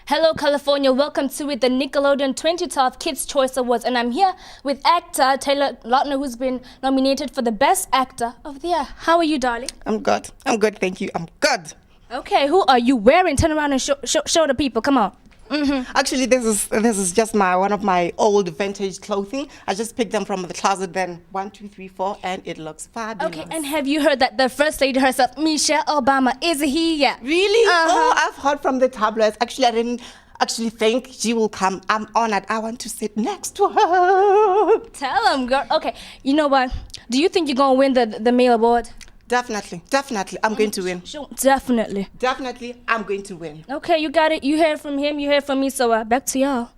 Hello, California. Welcome to it, the Nickelodeon 2012 Kids' Choice Awards. And I'm here with actor Taylor Lautner, who's been nominated for the Best Actor of the Year. How are you, darling? I'm good. I'm good, thank you. I'm good. Okay, who are you wearing? Turn around and show the people. Come on. Actually, this is just one of my old vintage clothing. I just picked them from the closet. Then 1, 2, 3, 4, and it looks fabulous. Okay, and have you heard that the First Lady herself, Michelle Obama, is here? Really? Oh, I've heard from the tabloids. Actually, I didn't actually think she will come. I'm honored. I want to sit next to her. Tell them, girl. Okay, you know what? Do you think you're gonna win the male award? Definitely, I'm going to win. Sure, definitely. Definitely, I'm going to win. Okay, you got it. You heard from him. You heard from me. So back to y'all.